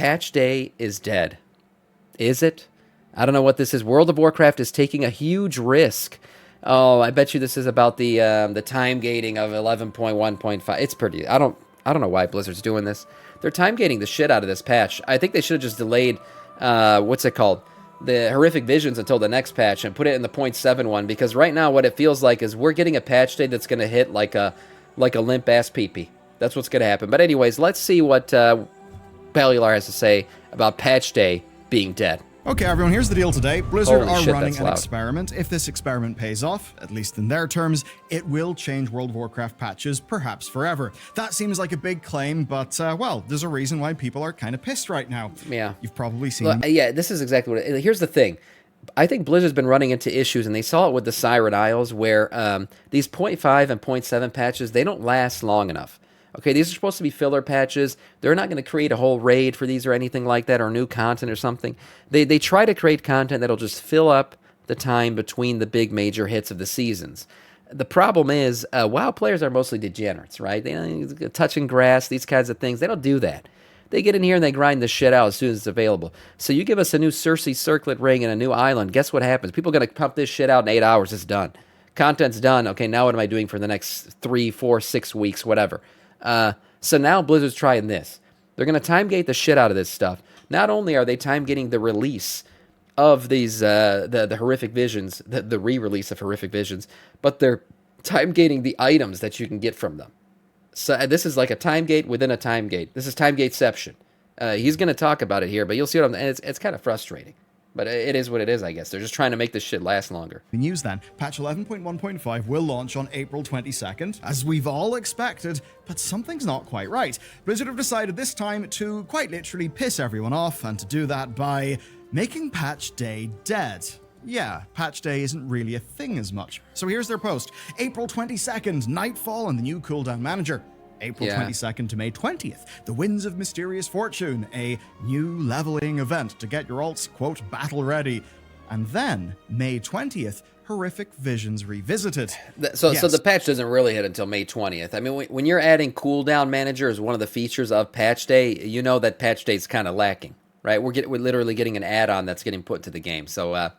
patch day is dead. Is it? I don't know what this is. World of Warcraft is taking a huge risk. Oh, I bet you this is about the time gating of 11.1.5. It's pretty. I don't know why Blizzard's doing this. They're time gating the shit out of this patch. I think they should have just delayed what's it called? The horrific visions until the next patch and put it in the 0.7 one, because right now what it feels like is we're getting a patch day that's going to hit like a limp ass pee-pee. That's what's going to happen. But anyways, let's see what Bellular has to say about patch day being dead. Okay, everyone, here's the deal today. Blizzard Holy are shit, running that's an loud. experiment. If this experiment pays off, at least in their terms, it will change World of Warcraft patches, perhaps forever. That seems like a big claim, but, well, there's a reason why people are kind of pissed right now. Yeah. You've probably seen... Well, yeah, this is exactly what here's the thing. I think Blizzard's been running into issues, and they saw it with the Siren Isles, where these 0.5 and 0.7 patches, they don't last long enough. Okay, these are supposed to be filler patches. They're not going to create a whole raid for these or anything like that, or new content or something. They try to create content that'll just fill up the time between the big major hits of the seasons. The problem is, WoW players are mostly degenerates, right? They touching grass, these kinds of things. They don't do that. They get in here and they grind the shit out as soon as it's available. So you give us a new Cersei Circlet ring and a new island, guess what happens? People are going to pump this shit out in 8 hours. It's done. Content's done. Okay, now what am I doing for the next 3, 4, 6 weeks, whatever? So now Blizzard's trying this. They're going to time gate the shit out of this stuff. Not only are they time gating the release of these the horrific visions, the re-release of horrific visions, but they're time gating the items that you can get from them. So this is like a time gate within a time gate. This is time gateception. He's going to talk about it here, but you'll see what it's kind of frustrating. But it is what it is, I guess. They're just trying to make this shit last longer. The news then, patch 11.1.5 will launch on April 22nd, as we've all expected, but something's not quite right. Blizzard have decided this time to quite literally piss everyone off, and to do that by making patch day dead. Yeah, patch day isn't really a thing as much. So here's their post. April 22nd, Nightfall and the new cooldown manager. April 22nd to May 20th, the Winds of Mysterious Fortune, a new leveling event to get your alts, quote, battle ready. And then, May 20th, Horrific Visions Revisited. So the patch doesn't really hit until May 20th. I mean, when you're adding cooldown manager as one of the features of patch day, you know that patch day is kind of lacking, right? We're literally getting an add-on that's getting put to the game. So, yeah,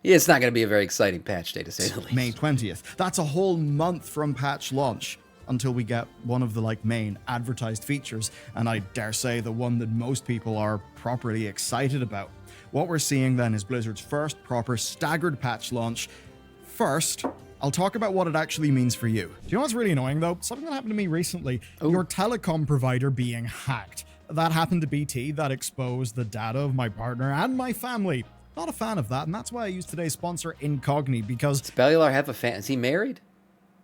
it's not going to be a very exciting patch day, to say the least. May 20th. That's a whole month from patch launch, until we get one of the main advertised features, and I dare say the one that most people are properly excited about. What we're seeing then is Blizzard's first proper staggered patch launch. First, I'll talk about what it actually means for you. Do you know what's really annoying though? Something that happened to me recently. Ooh. Your telecom provider being hacked. That happened to BT. That exposed the data of my partner and my family. Not a fan of that, and that's why I use today's sponsor, Incogni, because... Does Bellular have a fan? Is he married?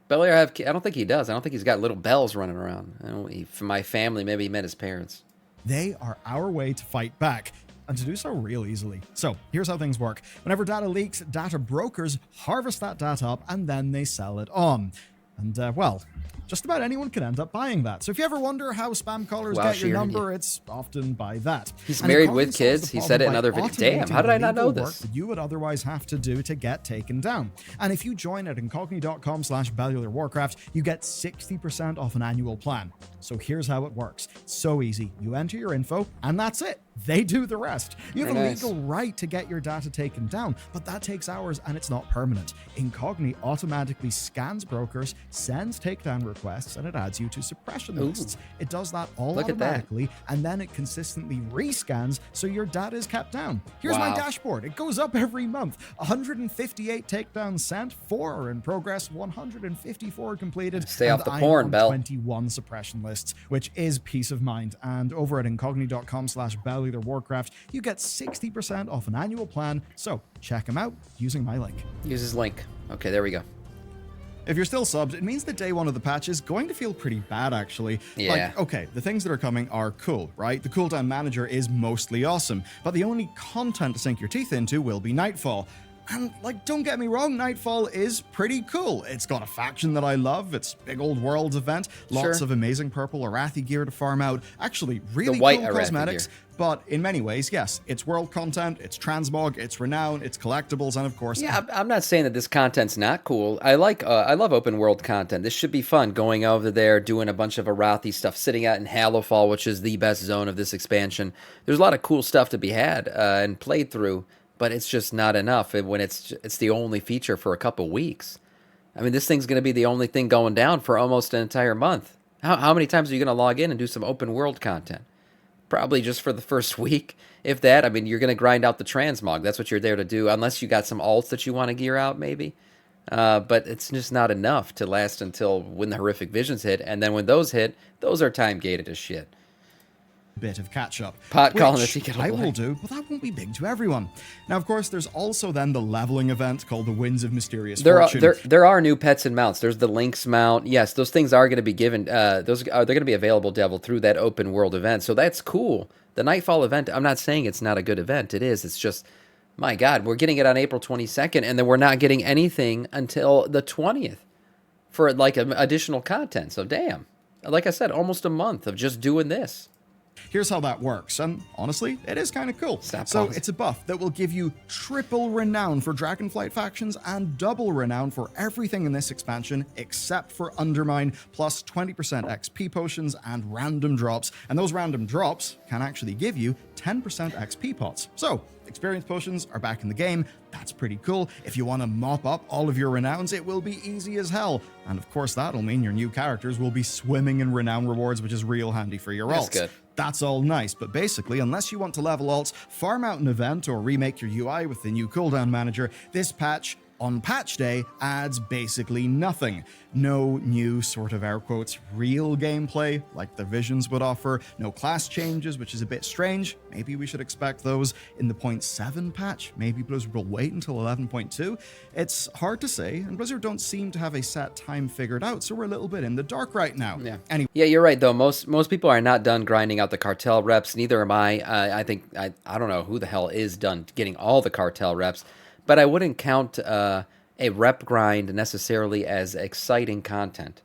Bellular have? I don't think he does. I don't think he's got little bells running around. For my family, maybe he met his parents. They are our way to fight back, and to do so real easily. So here's how things work. Whenever data leaks, data brokers harvest that data up and then they sell it on. And, well, just about anyone can end up buying that. So if you ever wonder how spam callers get your number, it's often by that. He's married with kids. He said it in other videos. Damn, how did I not know this? That you would otherwise have to do to get taken down. And if you join at incogni.com/BellularWarcraft, you get 60% off an annual plan. So here's how it works. It's so easy. You enter your info, and that's it. They do the rest. You have a legal right to get your data taken down, but that takes hours and it's not permanent. Incogni automatically scans brokers, sends takedown requests, and it adds you to suppression lists. It does that all automatically, and then it consistently rescans so your data is kept down. Here's my dashboard. It goes up every month. 158 takedowns sent, 4 are in progress, 154 completed. Stay off the I'm porn, on Bell. 21 suppression lists, which is peace of mind. And over at incogni.com/BellularWarcraft, you get 60% off an annual plan. So check them out using my link. Use his link. Okay, there we go. If you're still subbed, it means that day one of the patch is going to feel pretty bad, actually. Yeah. Okay, the things that are coming are cool, right? The cooldown manager is mostly awesome, but the only content to sink your teeth into will be Nightfall. And, like, don't get me wrong, Nightfall is pretty cool. It's got a faction that I love. It's big old worlds event. Lots Sure. of amazing purple Arathi gear to farm out. Actually, really The white cool Arathi cosmetics. gear. But in many ways, yes, it's world content, it's transmog, it's renown, it's collectibles, and of course... Yeah, I'm not saying that this content's not cool. I love open world content. This should be fun, going over there, doing a bunch of Arathi stuff, sitting out in Hallowfall, which is the best zone of this expansion. There's a lot of cool stuff to be had and played through, but it's just not enough when it's the only feature for a couple weeks. I mean, this thing's going to be the only thing going down for almost an entire month. How many times are you going to log in and do some open world content? Probably just for the first week, if that. I mean, you're going to grind out the transmog. That's what you're there to do, unless you got some alts that you want to gear out, maybe. But it's just not enough to last until when the horrific visions hit, and then when those hit, those are time gated as shit. Bit of catch up, Pot calling which the ticket I away. will do, but that won't be big to everyone. Now, of course, there's also then the leveling event called the Winds of Mysterious Fortune. There are new pets and mounts. There's the Lynx mount. Yes, those things are going to be given. They're going to be available, Devil, through that open world event. So that's cool. The Nightfall event. I'm not saying it's not a good event. It is. It's just, my God, we're getting it on April 22nd, and then we're not getting anything until the 20th for like additional content. So damn, like I said, almost a month of just doing this. Here's how that works, and honestly, it is kind of cool. Stop So pausing. it's a buff that will give you triple renown for Dragonflight factions and double renown for everything in this expansion except for Undermine, plus 20% XP potions and random drops. And those random drops can actually give you 10% XP pots. So experience potions are back in the game. That's pretty cool. If you want to mop up all of your renowns, it will be easy as hell. And of course, that'll mean your new characters will be swimming in renown rewards, which is real handy for your That's alts. good. That's all nice, but basically, unless you want to level alts, farm out an event, or remake your UI with the new cooldown manager, this patch on patch day adds basically nothing. No new sort of air quotes real gameplay like the Visions would offer, no class changes, which is a bit strange. Maybe we should expect those in the 0.7 patch. Maybe Blizzard will wait until 11.2. It's hard to say, and Blizzard don't seem to have a set time figured out, so we're a little bit in the dark right now. Yeah. Anyway, Yeah, you're right though. Most people are not done grinding out the cartel reps. Neither am I. I think I don't know who the hell is done getting all the cartel reps, but I wouldn't count a rep grind necessarily as exciting content.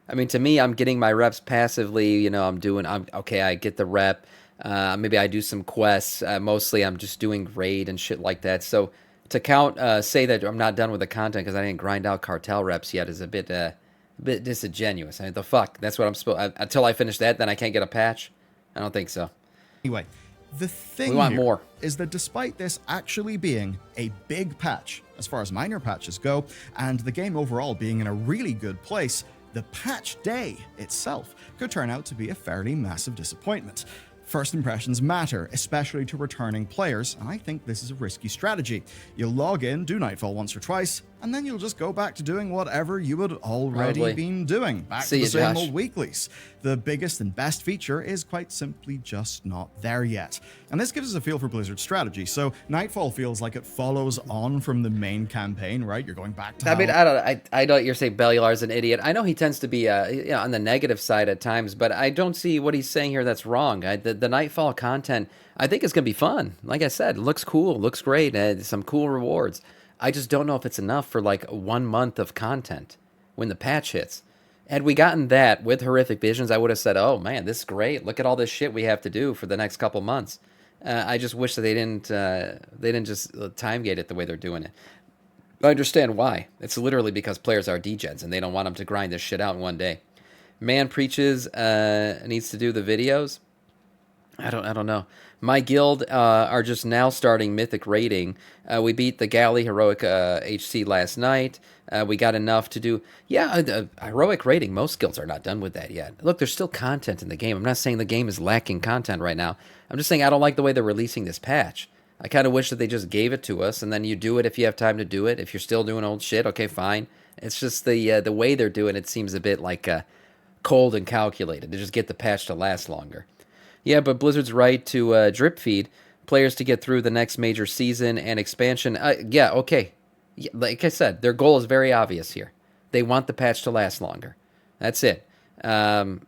I mean, to me, I'm getting my reps passively. You know, I'm okay. I get the rep. Maybe I do some quests. Mostly, I'm just doing raid and shit like that. So to count, say that I'm not done with the content because I didn't grind out cartel reps yet is a bit disingenuous. I mean, the fuck? That's what I'm supposed. Until I finish that, then I can't get a patch. I don't think so. Anyway, the thing We want here more. is that despite this actually being a big patch, as far as minor patches go, and the game overall being in a really good place, the patch day itself could turn out to be a fairly massive disappointment. First impressions matter, especially to returning players, and I think this is a risky strategy. You'll log in, do Nightfall once or twice, and then you'll just go back to doing whatever you had already Probably. been doing. Back See to the you, same Josh. old weeklies. The biggest and best feature is quite simply just not there yet. And this gives us a feel for Blizzard's strategy. So Nightfall feels like it follows on from the main campaign, right? You're going back to I mean, I know you're saying Bellular's an idiot. I know he tends to be on the negative side at times, but I don't see what he's saying here that's wrong. The Nightfall content, I think it's going to be fun. Like I said, it looks cool, looks great, some cool rewards. I just don't know if it's enough for like 1 month of content when the patch hits. Had we gotten that with Horrific Visions, I would have said, oh man, this is great. Look at all this shit we have to do for the next couple months. I just wish that they didn't just time gate it the way they're doing it. I understand why. It's literally because players are degens and they don't want them to grind this shit out in one day. Man Preaches needs to do the videos. I don't know. My guild are just now starting Mythic raiding. We beat the Galley Heroic HC last night. We got enough to do... Yeah, Heroic raiding, most guilds are not done with that yet. Look, there's still content in the game. I'm not saying the game is lacking content right now. I'm just saying I don't like the way they're releasing this patch. I kind of wish that they just gave it to us, and then you do it if you have time to do it. If you're still doing old shit, okay, fine. It's just the way they're doing it seems a bit like cold and calculated. To just get the patch to last longer. Yeah, but Blizzard's right to drip feed players to get through the next major season and expansion. Yeah, okay. Yeah, like I said, their goal is very obvious here. They want the patch to last longer. That's it. And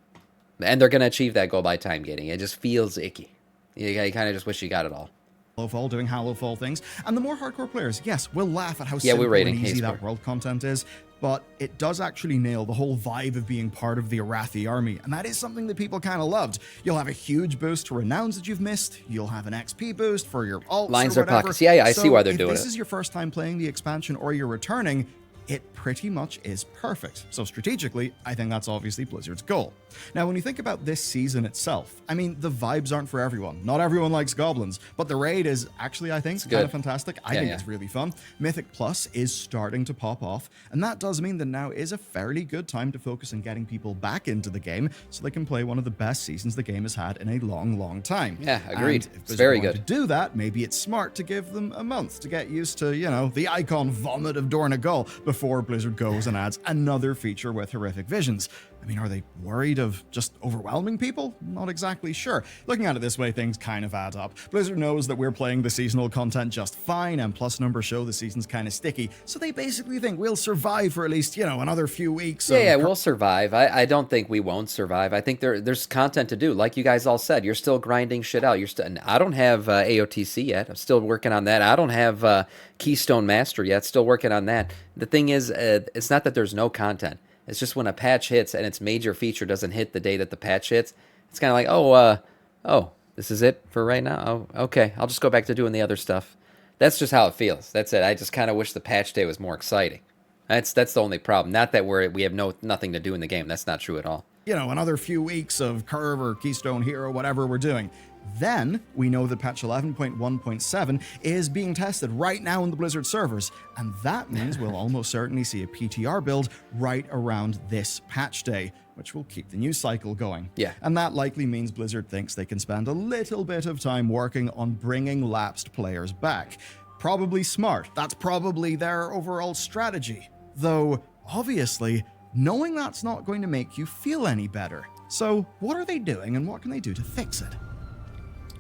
they're going to achieve that goal by time gating. It just feels icky. You kind of just wish you got it all. Hallowfall doing Hallowfall things, and the more hardcore players, yes, will laugh at how Yeah, simple we're rating and easy Hazeborough. that world content is, but it does actually nail the whole vibe of being part of the Arathi army, and that is something that people kind of loved. You'll have a huge boost to renowns that you've missed, you'll have an XP boost for your alts Lines or or whatever. pockets. Yeah, I see why they're doing if this it. is your first time playing the expansion or you're returning, it pretty much is perfect. So strategically, I think that's obviously Blizzard's goal. Now, when you think about this season itself, I mean, the vibes aren't for everyone. Not everyone likes goblins, but the raid is actually, I think, kind of fantastic. I think it's really fun. Mythic Plus is starting to pop off, and that does mean that now is a fairly good time to focus on getting people back into the game so they can play one of the best seasons the game has had in a long, long time. Yeah, agreed. And if It's very to good. do that, maybe it's smart to give them a month to get used to, you know, the icon vomit of Dornagal before Blizzard goes and adds another feature with horrific visions. I mean, are they worried of just overwhelming people? Not exactly sure. Looking at it this way, things kind of add up. Blizzard knows that we're playing the seasonal content just fine, and plus numbers show the season's kind of sticky, so they basically think we'll survive for at least, you know, another few weeks. Yeah, we'll survive. I don't think we won't survive. I think there's content to do. Like you guys all said, you're still grinding shit out. I don't have AOTC yet. I'm still working on that. I don't have Keystone Master yet. Still working on that. The thing is, it's not that there's no content. It's just when a patch hits and its major feature doesn't hit the day that the patch hits, it's kind of like, oh, this is it for right now? Oh, okay, I'll just go back to doing the other stuff. That's just how it feels. That's it. I just kind of wish the patch day was more exciting. That's the only problem. Not that we have nothing to do in the game. That's not true at all. You know, another few weeks of Curve or Keystone Hero, whatever we're doing. Then we know that patch 11.1.7 is being tested right now in the Blizzard servers, and that means we'll almost certainly see a PTR build right around this patch day, which will keep the news cycle going. Yeah. And that likely means Blizzard thinks they can spend a little bit of time working on bringing lapsed players back. Probably smart. That's probably their overall strategy. Though, obviously, knowing that's not going to make you feel any better. So, what are they doing and what can they do to fix it?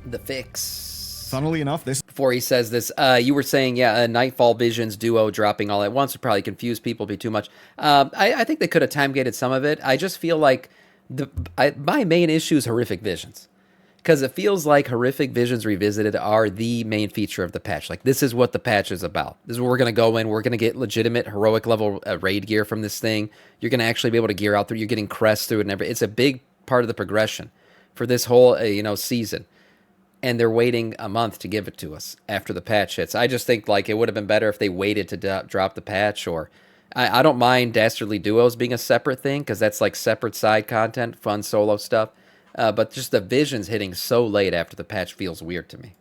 The fix. Funnily enough, this... Before he says this, you were saying, Nightfall Visions duo dropping all at once would probably confuse people, be too much. I think they could have time-gated some of it. I just feel like my main issue is Horrific Visions. Because it feels like Horrific Visions Revisited are the main feature of the patch. Like, this is what the patch is about. This is where we're going to go in. We're going to get legitimate heroic level raid gear from this thing. You're going to actually be able to gear out through. You're getting crests through it and everything. It's a big part of the progression for this whole, season. And they're waiting a month to give it to us after the patch hits. I just think, like, it would have been better if they waited to drop the patch. Or I don't mind Dastardly Duos being a separate thing, because that's, like, separate side content, fun solo stuff. But just the visions hitting so late after the patch feels weird to me.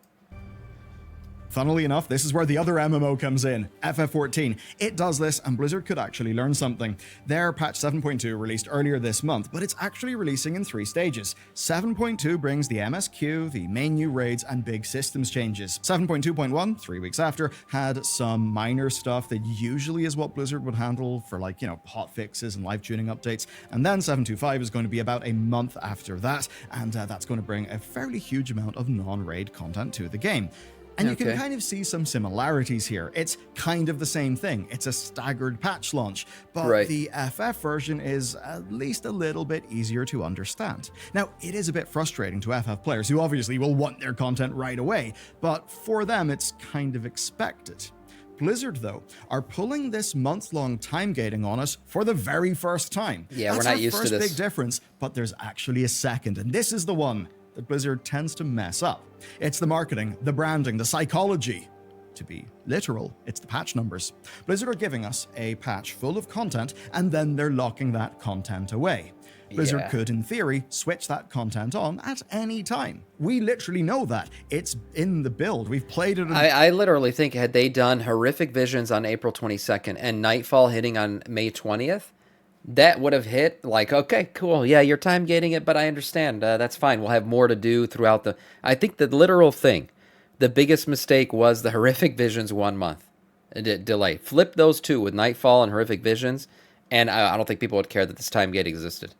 Funnily enough, this is where the other MMO comes in, FF14. It does this, and Blizzard could actually learn something. Their patch 7.2 released earlier this month, but it's actually releasing in 3 stages. 7.2 brings the MSQ, the main new raids, and big systems changes. 7.2.1, 3 weeks after, had some minor stuff that usually is what Blizzard would handle for, like, hot fixes and live tuning updates. And then 7.2.5 is going to be about a month after that, and that's going to bring a fairly huge amount of non-raid content to the game. And you can kind of see some similarities here. It's kind of the same thing. It's a staggered patch launch, but the FF version is at least a little bit easier to understand. Now, it is a bit frustrating to FF players who obviously will want their content right away, but for them, it's kind of expected. Blizzard, though, are pulling this month-long time gating on us for the very first time. Yeah, That's we're not used to this. That's our first big difference, but there's actually a second, and this is the one that Blizzard tends to mess up. It's the marketing, the branding, the psychology. To be literal, it's the patch numbers. Blizzard are giving us a patch full of content, and then they're locking that content away. Blizzard could, in theory, switch that content on at any time. We literally know that. It's in the build. We've played it. I literally think had they done Horrific Visions on April 22nd and Nightfall hitting on May 20th, that would have hit like, okay, cool. Yeah, you're time gating it, but I understand. That's fine. We'll have more to do throughout the... I think the literal thing, the biggest mistake was the Horrific Visions 1 month delay. Flip those two with Nightfall and Horrific Visions, and I don't think people would care that this time gate existed.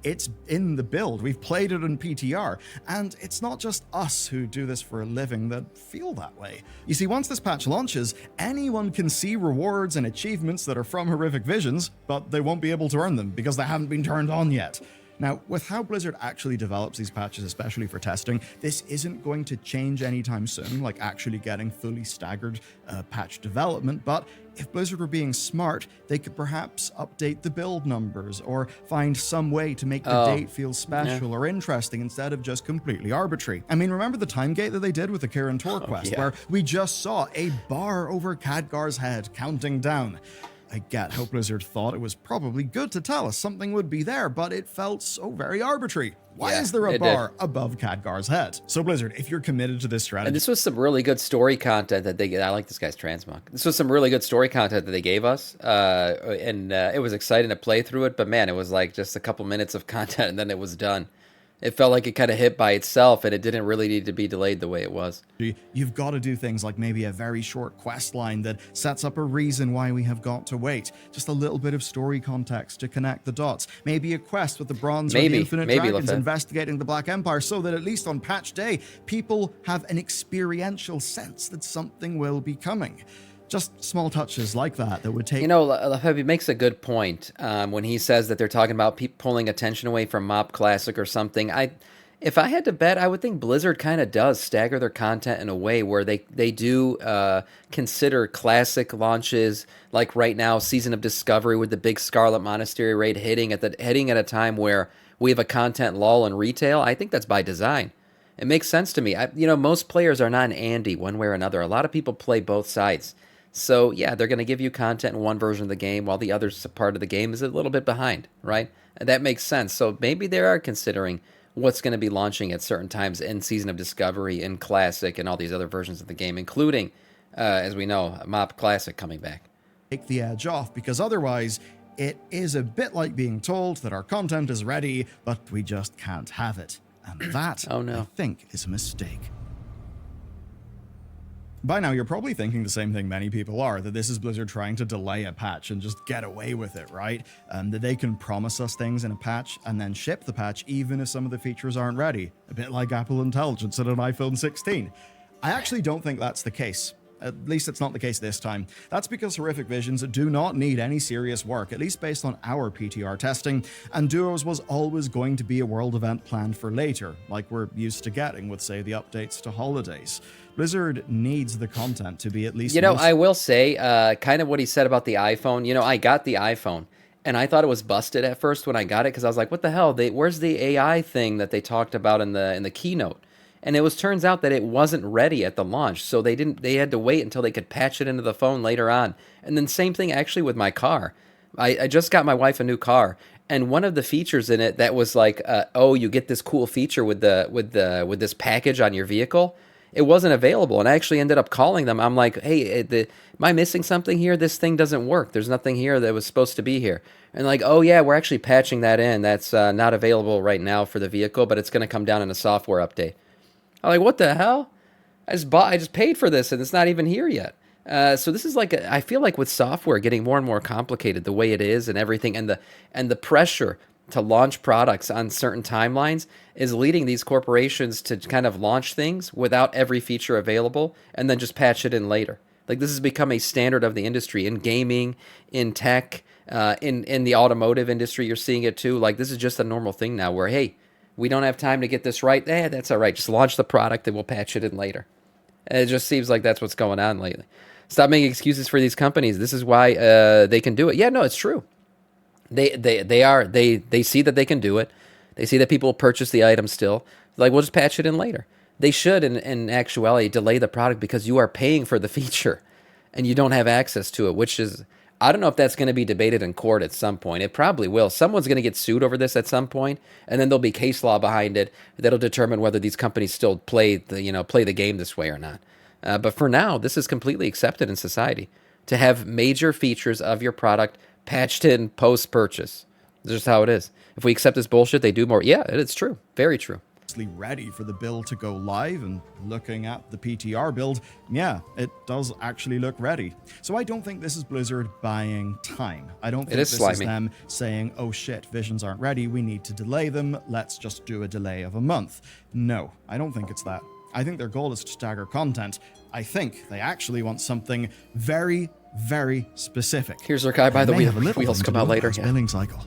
It's in the build. We've played it on PTR, and it's not just us who do this for a living that feel that way. You see, once this patch launches, anyone can see rewards and achievements that are from Horrific Visions, but they won't be able to earn them because they haven't been turned on yet. Now, with how Blizzard actually develops these patches, especially for testing, this isn't going to change anytime soon, like actually getting fully staggered patch development, but if Blizzard were being smart, they could perhaps update the build numbers or find some way to make the date feel special or interesting instead of just completely arbitrary. I mean, remember the Timegate that they did with the Kirin Tor quest, where we just saw a bar over Khadgar's head counting down? I get how Blizzard thought it was probably good to tell us something would be there, but it felt so very arbitrary. Why is there a bar above Khadgar's head? So Blizzard, if you're committed to this strategy... And this was some really good story content that they... I like this guy's transmog. This was some really good story content that they gave us, and it was exciting to play through it, but man, it was like just a couple minutes of content and then it was done. It felt like it kind of hit by itself, and it didn't really need to be delayed the way it was. You've got to do things like maybe a very short quest line that sets up a reason why we have got to wait. Just a little bit of story context to connect the dots. Maybe a quest with the Bronze or the Infinite Dragons investigating the Black Empire, so that at least on patch day, people have an experiential sense that something will be coming. Just small touches like that would take... You know, Lefebvre makes a good point when he says that they're talking about pulling attention away from Mop Classic or something. If I had to bet, I would think Blizzard kind of does stagger their content in a way where they do consider classic launches, like right now, Season of Discovery with the big Scarlet Monastery raid hitting at a time where we have a content lull in retail. I think that's by design. It makes sense to me. Most players are not an Andy one way or another. A lot of people play both sides. So, yeah, they're going to give you content in one version of the game while the other part of the game is a little bit behind, right? And that makes sense. So maybe they are considering what's going to be launching at certain times in Season of Discovery, in Classic, and all these other versions of the game, including, as we know, Mop Classic coming back. Take the edge off, because otherwise it is a bit like being told that our content is ready, but we just can't have it. And that, I think, is a mistake. By now, you're probably thinking the same thing many people are, that this is Blizzard trying to delay a patch and just get away with it, right? That they can promise us things in a patch and then ship the patch even if some of the features aren't ready. A bit like Apple Intelligence at an iPhone 16. I actually don't think that's the case. At least it's not the case this time. That's because Horrific Visions do not need any serious work, at least based on our PTR testing, and Duos was always going to be a world event planned for later, like we're used to getting with, say, the updates to holidays. Blizzard needs the content to be at least... I will say, kind of what he said about the iPhone. I got the iPhone, and I thought it was busted at first when I got it, because I was like, what the hell? Where's the AI thing that they talked about in the keynote? And turns out that it wasn't ready at the launch, so they had to wait until they could patch it into the phone later on. And then same thing actually with my car. I just got my wife a new car, and one of the features in it that was like, you get this cool feature with this package on your vehicle. It wasn't available, and I actually ended up calling them. I'm like, hey, am I missing something here? This thing doesn't work. There's nothing here that was supposed to be here. And like, oh yeah, we're actually patching that in. That's not available right now for the vehicle, but it's going to come down in a software update. I'm like, what the hell? I just paid for this, and it's not even here yet. So this is like, I feel like with software getting more and more complicated the way it is and everything, and the pressure to launch products on certain timelines is leading these corporations to kind of launch things without every feature available and then just patch it in later. Like, this has become a standard of the industry in gaming, in tech, in the automotive industry. You're seeing it too. Like, this is just a normal thing now where, hey, we don't have time to get this right. That's all right. Just launch the product and we'll patch it in later. And it just seems like that's what's going on lately. Stop making excuses for these companies. This is why they can do it. Yeah, no, it's true. They see that they can do it. They see that people purchase the item still. Like, we'll just patch it in later. They should, in actuality, delay the product because you are paying for the feature and you don't have access to it, which is, I don't know if that's going to be debated in court at some point. It probably will. Someone's going to get sued over this at some point, and then there'll be case law behind it that'll determine whether these companies still play the game this way or not. But for now, this is completely accepted in society to have major features of your product patched in post-purchase. This is how it is. If we accept this bullshit, they do more. Yeah, it's true. Very true. Ready for the build to go live, and looking at the PTR build, yeah, it does actually look ready. So I don't think this is Blizzard buying time. I don't think this is them saying, oh shit, visions aren't ready, we need to delay them, let's just do a delay of a month. No, I don't think it's that. I think their goal is to stagger content. I think they actually want something very, very specific. Here's our guy by the wheel. Wheels come out later. Billing cycle.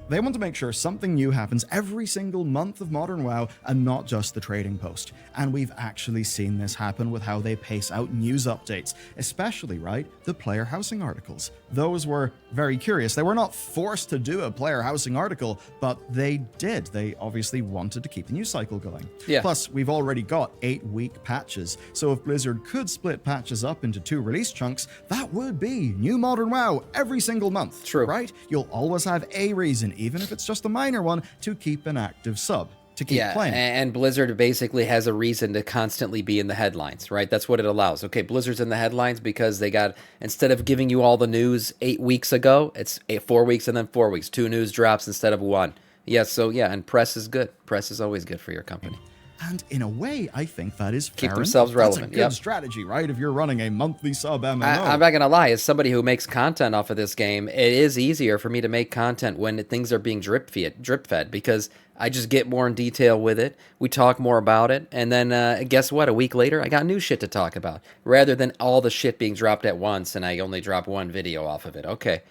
They want to make sure something new happens every single month of Modern WoW and not just the trading post. And we've actually seen this happen with how they pace out news updates, especially, right, the player housing articles. Those were very curious. They were not forced to do a player housing article, but they did. They obviously wanted to keep the news cycle going. Yeah. Plus, we've already got 8-week patches, so if Blizzard could split patches up into 2 release chunks, that would be new Modern WoW every single month. True. Right? You'll always have a reason, even if it's just a minor one, to keep an active sub, to keep playing. And Blizzard basically has a reason to constantly be in the headlines, right? That's what it allows. Okay, Blizzard's in the headlines because they got, instead of giving you all the news 8 weeks ago, it's 4 weeks and then 4 weeks. 2 news drops instead of 1. Yeah, so yeah, and press is good. Press is always good for your company. And in a way, I think that is fair. Keep themselves relevant. That's a good strategy, right? If you're running a monthly sub MMO. I'm not going to lie. As somebody who makes content off of this game, it is easier for me to make content when things are being drip fed because I just get more in detail with it. We talk more about it. And then guess what? A week later, I got new shit to talk about rather than all the shit being dropped at once and I only drop 1 video off of it. Okay.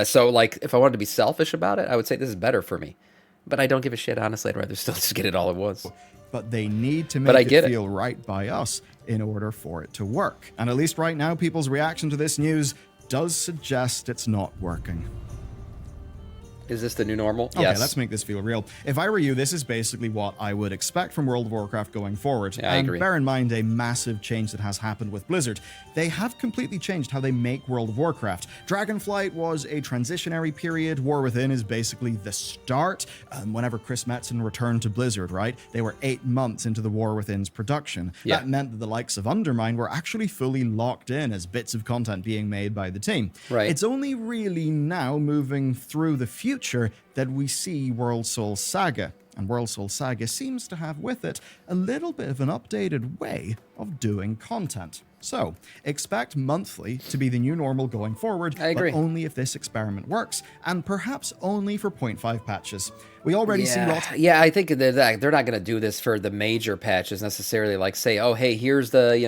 So, like, if I wanted to be selfish about it, I would say this is better for me. But I don't give a shit, honestly. I'd rather still just get it all at once. But they need to make it feel right by us in order for it to work. And at least right now, people's reaction to this news does suggest it's not working. Is this the new normal? Okay, Yes. let's make this feel real. If I were you, this is basically what I would expect from World of Warcraft going forward. Yeah, I agree. Bear in mind a massive change that has happened with Blizzard. They have completely changed how they make World of Warcraft. Dragonflight was a transitionary period. War Within is basically the start. Whenever Chris Metzen returned to Blizzard, right? They were 8 months into the War Within's production. Yeah. That meant that the likes of Undermine were actually fully locked in as bits of content being made by the team. Right. It's only really now moving through the future that we see World Soul Saga. And World Soul Saga seems to have with it a little bit of an updated way of doing content. So, expect monthly to be the new normal going forward, I agree. but only if this experiment works, and perhaps only for 0.5 patches. We already see lots. Yeah, I think they're not going to do this for the major patches necessarily. Like say, oh, hey, here's the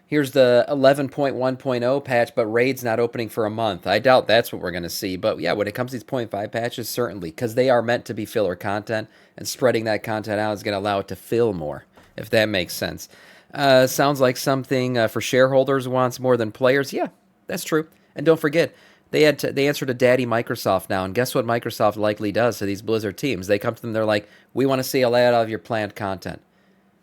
11.1.0 patch, but raid's not opening for a month. I doubt that's what we're going to see. But yeah, when it comes to these 0.5 patches, certainly, because they are meant to be filler content, and spreading that content out is going to allow it to fill more, if that makes sense. Sounds like something for shareholders wants more than players. Yeah, that's true. And don't forget, they answer to Daddy Microsoft now, and guess what Microsoft likely does to these Blizzard teams? They come to them, they're like, we want to see a lot of your planned content.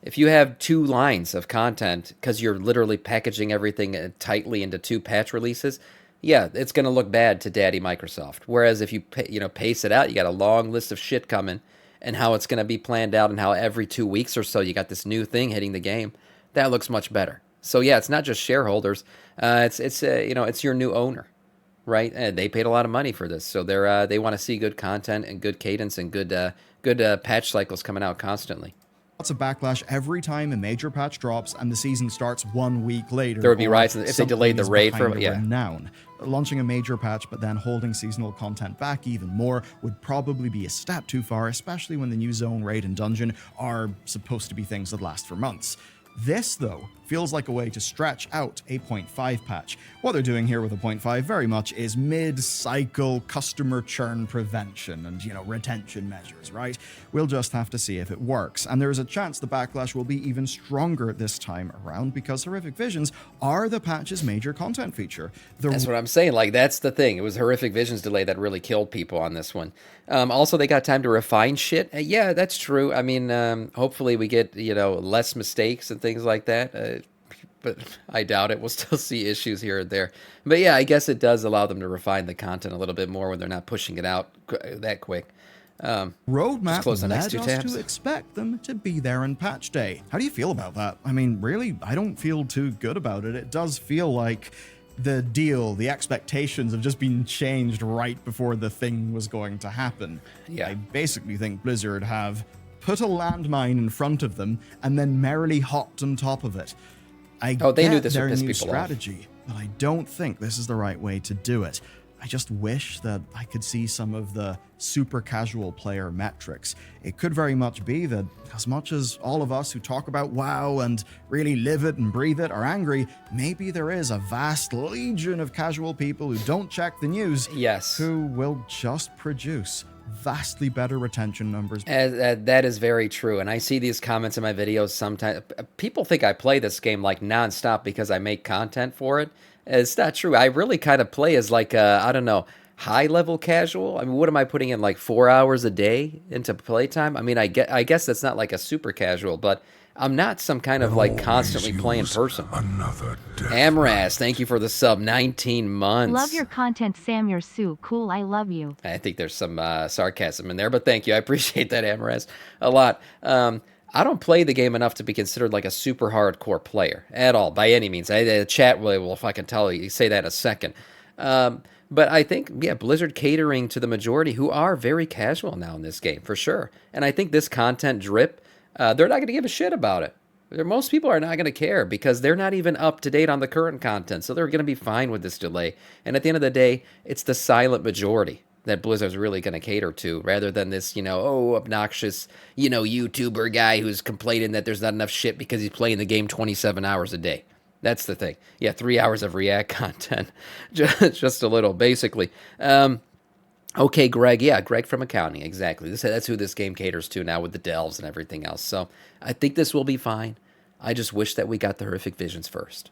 If you have 2 lines of content because you're literally packaging everything tightly into 2 patch releases, yeah, it's going to look bad to Daddy Microsoft. Whereas if you pace it out, you got a long list of shit coming, and how it's going to be planned out, and how every 2 weeks or so you got this new thing hitting the game. That looks much better. So yeah, it's not just shareholders. It's your new owner, right? And they paid a lot of money for this, so they want to see good content and good cadence and good patch cycles coming out constantly. Lots of backlash every time a major patch drops and the season starts 1 week later. There would be riots if they delayed the raid for renown. Launching a major patch but then holding seasonal content back even more would probably be a step too far, especially when the new zone, raid, and dungeon are supposed to be things that last for months. This, though, feels like a way to stretch out a 0.5 patch. What they're doing here with a 0.5 very much is mid-cycle customer churn prevention and, retention measures, right? We'll just have to see if it works. And there's a chance the backlash will be even stronger this time around because Horrific Visions are the patch's major content feature. That's what I'm saying. Like, that's the thing. It was Horrific Visions delay that really killed people on this one. Also, they got time to refine shit. Yeah, that's true. I mean, hopefully we get, less mistakes and things like that. But I doubt it. We'll still see issues here and there. But yeah, I guess it does allow them to refine the content a little bit more when they're not pushing it out that quick. Roadmap close the next led 2 us tabs. to expect them to be there on patch day. How do you feel about that? I mean, really, I don't feel too good about it. It does feel like the deal, the expectations have just been changed right before the thing was going to happen. Yeah. I basically think Blizzard have put a landmine in front of them and then merrily hopped on top of it. They get knew this would their piss new people off. strategy, but I don't think this is the right way to do it. I just wish that I could see some of the super casual player metrics. It could very much be that as much as all of us who talk about WoW and really live it and breathe it are angry, maybe there is a vast legion of casual people who don't check the news, Yes. who will just produce vastly better retention numbers. That is very true. And I see these comments in my videos sometimes. People think I play this game like nonstop because I make content for it. It's not true. I really kind of play as like a, I don't know, high level casual. I mean, what am I putting in, like 4 hours a day into playtime? I mean, I guess that's not like a super casual, but I'm not some kind of like constantly playing person. Amras, thank you for the sub. 19 months. Love your content, Sam. You're so cool. I love you. I think there's some sarcasm in there, but thank you. I appreciate that, Amras, a lot. I don't play the game enough to be considered like a super hardcore player at all, by any means. The chat will fucking tell you say that in a second. But I think, yeah, Blizzard catering to the majority who are very casual now in this game, for sure. And I think this content drip, they're not going to give a shit about it. Most people are not going to care because they're not even up to date on the current content, so they're going to be fine with this delay. And at the end of the day, it's the silent majority that Blizzard's really going to cater to, rather than this, obnoxious, YouTuber guy who's complaining that there's not enough shit because he's playing the game 27 hours a day. That's the thing. Yeah, 3 hours of React content. Just a little, basically. Okay, Greg. Yeah, Greg from accounting. Exactly. That's who this game caters to now with the delves and everything else. So I think this will be fine. I just wish that we got the horrific visions first.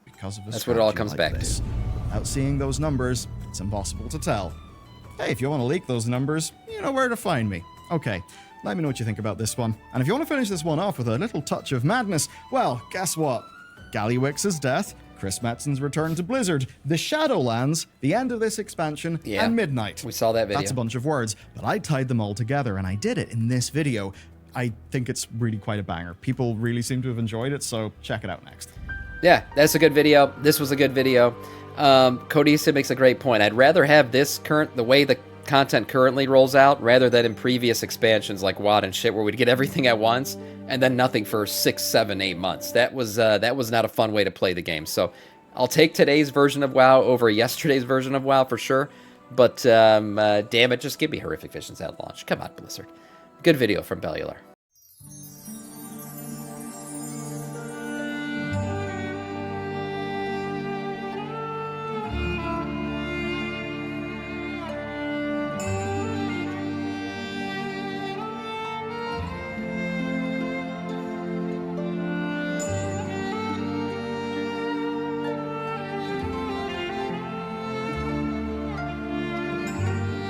Because of that's what it all comes back to. Without seeing those numbers, it's impossible to tell. Hey, if you want to leak those numbers, you know where to find me. Okay, let me know what you think about this one. And if you want to finish this one off with a little touch of madness, well, guess what? Gallywix's death, Chris Metzen's return to Blizzard, the Shadowlands, the end of this expansion, and Midnight. We saw that video. That's a bunch of words, but I tied them all together, and I did it in this video. I think it's really quite a banger. People really seem to have enjoyed it, so check it out next. Yeah, that's a good video. This was a good video. Codisa makes a great point. I'd rather have the way the content currently rolls out, rather than in previous expansions like WoD and shit, where we'd get everything at once and then nothing for 6, 7, 8 months. That was not a fun way to play the game. So I'll take today's version of WoW over yesterday's version of WoW for sure. But damn it, just give me horrific visions at launch. Come on, Blizzard. Good video from Bellular.